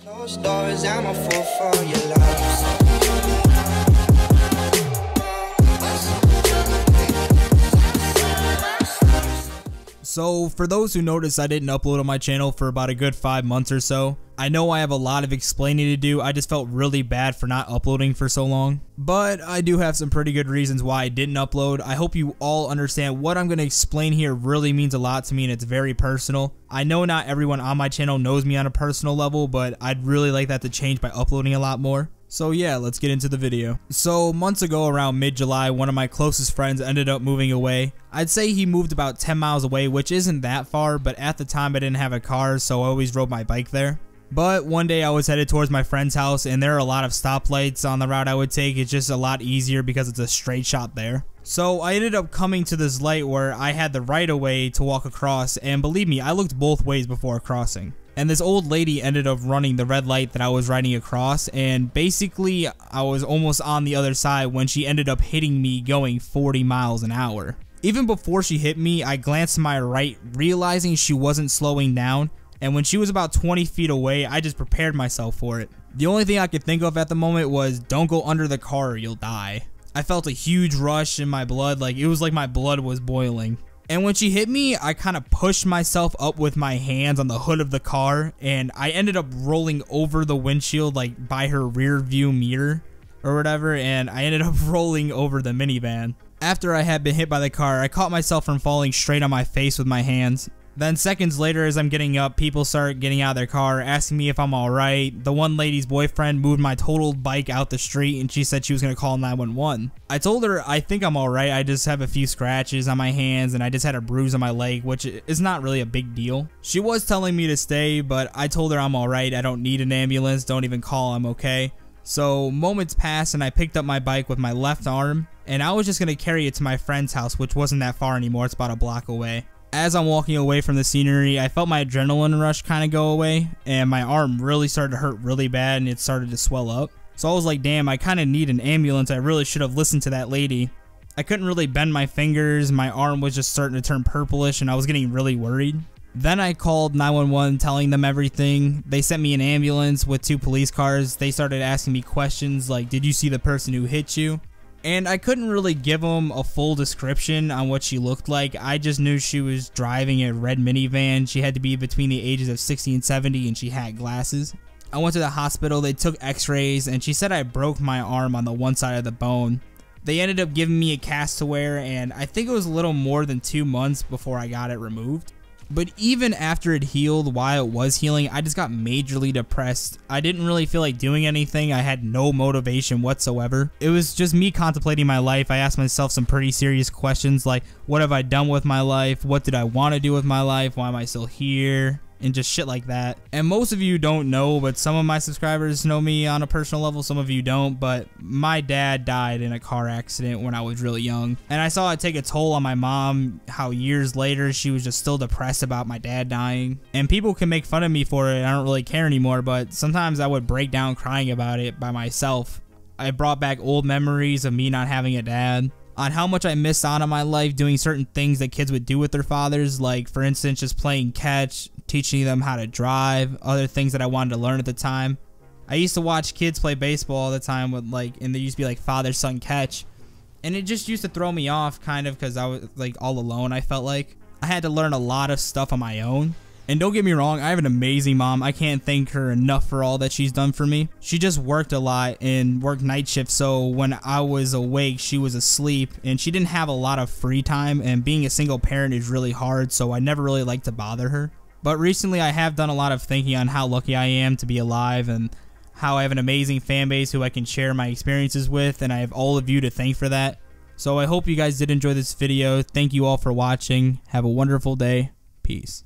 Closed doors, I'm a fool for your love. So for those who noticed I didn't upload on my channel for about a good 5 months or so, I know I have a lot of explaining to do. I just felt really bad for not uploading for so long. But I do have some pretty good reasons why I didn't upload. I hope you all understand what I'm going to explain here really means a lot to me and it's very personal. I know not everyone on my channel knows me on a personal level, but I'd really like that to change by uploading a lot more. So yeah, let's get into the video. So months ago around mid-July, one of my closest friends ended up moving away. I'd say he moved about 10 miles away, which isn't that far, but at the time I didn't have a car, so I always rode my bike there. But one day I was headed towards my friend's house and there are a lot of stoplights on the route I would take. It's just a lot easier because it's a straight shot there. So I ended up coming to this light where I had the right of way to walk across, and believe me, I looked both ways before crossing. And this old lady ended up running the red light that I was riding across, and basically I was almost on the other side when she ended up hitting me going 40 miles an hour. Even before she hit me, I glanced to my right, realizing she wasn't slowing down, and when she was about 20 feet away, I just prepared myself for it. The only thing I could think of at the moment was, don't go under the car or you'll die. I felt a huge rush in my blood, like it was like my blood was boiling. And when she hit me, I kind of pushed myself up with my hands on the hood of the car, and I ended up rolling over the windshield like by her rear view mirror or whatever, and I ended up rolling over the minivan. After I had been hit by the car, I caught myself from falling straight on my face with my hands. Then seconds later, as I'm getting up, people start getting out of their car, asking me if I'm alright. The one lady's boyfriend moved my totaled bike out the street and she said she was going to call 911. I told her I think I'm alright, I just have a few scratches on my hands and I just had a bruise on my leg, which is not really a big deal. She was telling me to stay, but I told her I'm alright, I don't need an ambulance, don't even call, I'm okay. So moments passed and I picked up my bike with my left arm and I was just going to carry it to my friend's house, which wasn't that far anymore, it's about a block away. As I'm walking away from the scenery, I felt my adrenaline rush kind of go away and my arm really started to hurt really bad and it started to swell up. So I was like, damn, I kind of need an ambulance. I really should have listened to that lady. I couldn't really bend my fingers. My arm was just starting to turn purplish and I was getting really worried. Then I called 911 telling them everything. They sent me an ambulance with 2 police cars. They started asking me questions like, did you see the person who hit you? And I couldn't really give them a full description on what she looked like. I just knew she was driving a red minivan. She had to be between the ages of 60 and 70 and she had glasses. I went to the hospital, they took x-rays and she said I broke my arm on the one side of the bone. They ended up giving me a cast to wear and I think it was a little more than 2 months before I got it removed. But even after it healed, while it was healing, I just got majorly depressed. I didn't really feel like doing anything. I had no motivation whatsoever. It was just me contemplating my life. I asked myself some pretty serious questions like, what have I done with my life? What did I want to do with my life? Why am I still here? And just shit like that. And most of you don't know, but some of my subscribers know me on a personal level, some of you don't, but my dad died in a car accident when I was really young. And I saw it take a toll on my mom, how years later she was just still depressed about my dad dying. And people can make fun of me for it, I don't really care anymore, but sometimes I would break down crying about it by myself. I brought back old memories of me not having a dad, on how much I missed out on my life doing certain things that kids would do with their fathers, like for instance just playing catch, teaching them how to drive, other things that I wanted to learn at the time. I used to watch kids play baseball all the time with and there used to be like father-son catch, and it just used to throw me off kind of because I was like all alone. I felt like I had to learn a lot of stuff on my own. And don't get me wrong, I have an amazing mom. I can't thank her enough for all that she's done for me. She just worked a lot and worked night shifts, so when I was awake, she was asleep, and she didn't have a lot of free time, and being a single parent is really hard, so I never really liked to bother her. But recently, I have done a lot of thinking on how lucky I am to be alive, and how I have an amazing fan base who I can share my experiences with, and I have all of you to thank for that. So I hope you guys did enjoy this video. Thank you all for watching. Have a wonderful day. Peace.